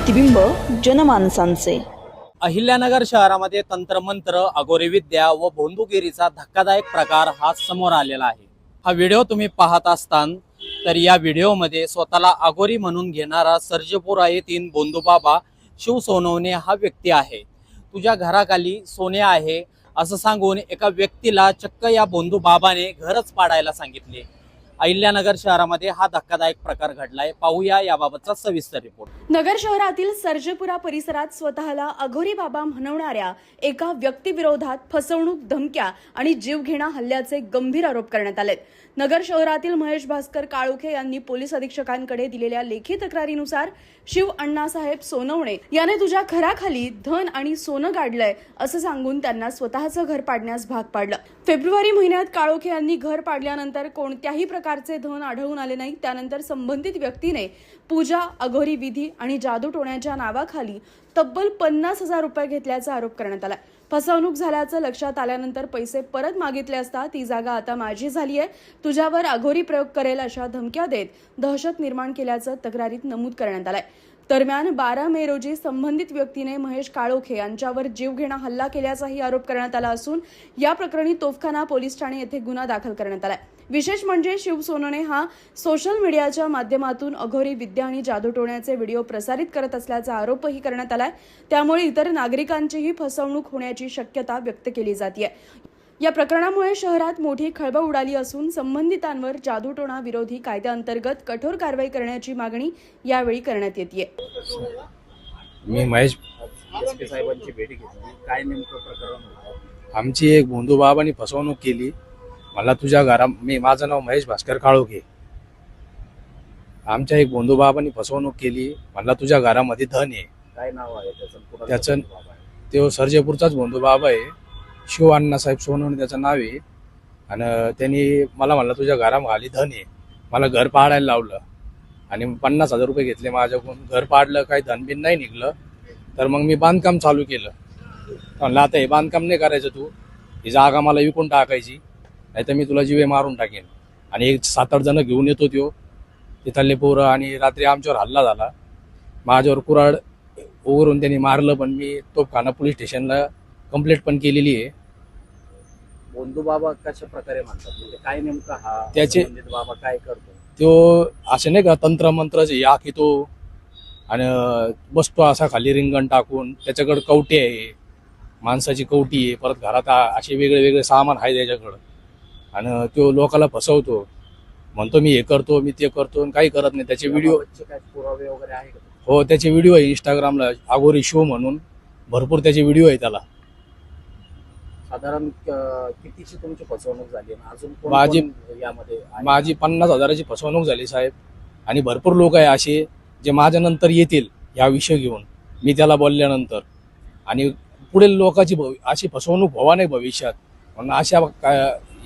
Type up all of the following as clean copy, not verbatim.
प्रतिबिंब जनमानसांचे। अहिल्यानगर शहरामध्ये तंत्रमंत्र, अघोरी विद्या व भोंदूगिरीचा धक्कादायक प्रकार हा समोर आलेला आहे। हा व्हिडिओ तुम्ही पाहत असताना तर या व्हिडिओमध्ये स्वतःला अघोरी म्हणून घेणारा सर्जेपुरा येथील भोंदूबाबा शिव सोनवणे हा व्यक्ती आहे। तुझ्या घराखाली सोने आहे असं सांगून एका व्यक्तीला चक्क या भोंदूबाबाने घरच पाडायला सांगितले। अहिल्यानगर शहरामध्ये हा धक्कादायक प्रकार घडलाय। पाहूया याबाबतचा सविस्तर रिपोर्ट। नगर शहरातील सर्जेपुरा परिसरात स्वतःला अघोरी बाबा म्हणवणाऱ्या एका व्यक्तीविरोधात फसवणूक, धमक्या आणि जीवघेणा हल्ल्याचे गंभीर आरोप करण्यात आले। नगर शहरातील महेश भास्कर काळोखे यांनी पोलीस अधीक्षकांकडे दिलेल्या लेखी तक्रारीनुसार शिव अण्णासाहेब सोनवणे याने तुझ्या घराखाली धन आणि सोनं गाडलंय असं सांगून त्यांना स्वतःचं घर पाडण्यास भाग पाडलं। फेब्रुवारी महिन्यात काळोखे यांनी घर पाडल्यानंतर कोणत्याही प्रकारचे धन आढळून आले नाही। त्यानंतर संबंधित व्यक्तीने पूजा, अघोरी विधी आणि जादूटोण्याच्या नावाखाली तब्बल 50,000 रुपये घेतल्याचा आरोप करण्यात आला। फसवणूक झाल्याचं लक्षात आल्यानंतर पैसे परत मागितले असता ती जागा आता माझी झाली आहे, तुझ्यावर अघोरी प्रयोग करेल अशा धमक्या देत दहशत निर्माण केल्याचं तक्रारीत नमूद करण्यात आलंय। दरम्यान 12 मे रोजी संबंधित व्यक्तीने महेश काळोखे यांच्यावर जीवघेणा हल्ला केल्याचाही आरोप करण्यात आला असून या प्रकरणी तोफखाना पोलीस ठाणे येथे गुन्हा दाखल करण्यात आलाय। विशेष म्हणजे शिव सोनवणे हा सोशल मीडियाच्या माध्यमातून अघोरी विद्या आणि जादूटोण्याचे व्हिडिओ प्रसारित करत असल्याचा आरोपही करण्यात आलाय। त्यामुळे इतर नागरिकांचीही फसवणूक होण्याची शक्यता व्यक्त केली जाते। या प्रकरणामुळे शहरात मोठी खळबळ उडाली असून संबंधितांवर जादूटोणा विरोधी कायद्याअंतर्गत कठोर कारवाई करण्याची मागणी यावेळी करण्यात येते। मी महेश साहेबांची भेट घेतली। काय नेमकं प्रकरण होतं? आमची एक भोंदूबाबांनी फसवणूक केली। मला तुझ्या माझं नाव महेश भास्कर काळोखे। आमच्या एक भोंदूबाबांनी फसवणूक केली। मला तुझ्या घरामध्ये धन आहे। काय नाव आहे त्याचं? तो सर्जेपूरचाच भोंदूबाबा आहे, शिव अण्णासाहेब सोनवणे त्याचं नाव आहे। आणि त्यांनी मला म्हणलं तुझ्या घराखाली धन आहे, मला घर पाडायला लावलं आणि 50,000 रुपये घेतले माझ्याकडून। घर पाडलं, काही धनबिन नाही निघलं, तर मग मी बांधकाम चालू केलं। म्हणलं आता हे बांधकाम नाही करायचं, तू ही जागा मला विकून टाकायची, नाही तर मी तुला जीवे मारून टाकेन। आणि एक 7-8 जण घेऊन येतो त्यो तिथले पोरं, आणि रात्री आमच्यावर हल्ला झाला। माझ्यावर कुऱ्हाड उघडून त्यांनी मारलं, पण मी तोफखाना पोलीस स्टेशनला कंप्लेंट पण केलेली आहे। भोंदूबाबा कशा प्रकारे म्हणतात, म्हणजे काय नेमका हा त्याचे बाबा काय करतो? तो असे नाही का तंत्रमंत्राचे या की तो, आणि बसतो असा खाली रिंगण टाकून, त्याच्याकडे कवटी आहे, माणसाची कवटी आहे, परत घरात असे वेगळे वेगळे सामान आहे त्याच्याकडं। आणि तो लोकांना फसवतो, म्हणतो मी हे करतो, मी ते करतो, काही करत नाही। त्याचे व्हिडिओ, काय पुरावे वगैरे आहे का? हो, त्याचे व्हिडिओ आहे इंस्टाग्रामला, अघोरी शो म्हणून भरपूर त्याचे व्हिडिओ आहे त्याला। साधारण कितीची तुमची फसवणूक झाली? अजून माझी 50,000ची फसवणूक झाली साहेब। आणि भरपूर लोक आहे असे जे माझ्या नंतर येतील ह्या विषय घेऊन, मी त्याला बोलल्यानंतर, आणि पुढील लोकांची अशी फसवणूक व्हावा नाही भविष्यात, म्हणून अशा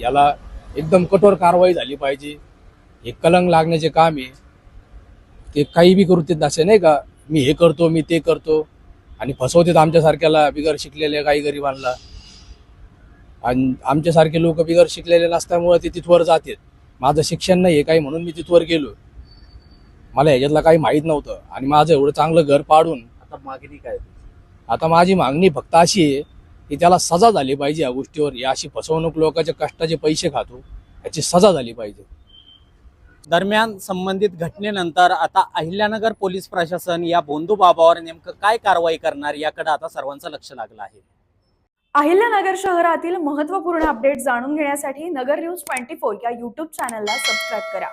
याला एकदम कठोर कारवाई झाली पाहिजे। हे कलंक लागण्याचे काम आहे, ते काही बी करू देत असे नाही का, मी हे करतो, मी ते करतो, आणि फसवतात आमच्यासारख्याला, बिगर शिकलेल्या काही गरिबांना। आणि आमच्यासारखे लोक बिगर शिकलेले नसल्यामुळे ते तिथवर जातात। माझं शिक्षण नाही आहे काही, म्हणून मी तिथवर गेलो, मला ह्याच्यातलं काही माहीत नव्हतं, आणि माझं एवढं चांगलं घर पाडून आता मागणी काय? आता माझी मागणी फक्त अशी आहे की त्याला सजा झाली पाहिजे या गोष्टीवर। या अशी फसवणूक, लोकांच्या कष्टाचे पैसे खातो, याची सजा झाली पाहिजे। दरम्यान संबंधित घटनेनंतर आता अहिल्यानगर पोलीस प्रशासन या भोंदूबाबावर नेमकं काय कारवाई करणार याकडे आता सर्वांचं लक्ष लागलं आहे। अहिल्यानगर शहरातील महत्त्वपूर्ण अपडेट जाणून घेण्यासाठी नगर न्यूज 24 या YouTube चॅनलला सबस्क्राईब करा।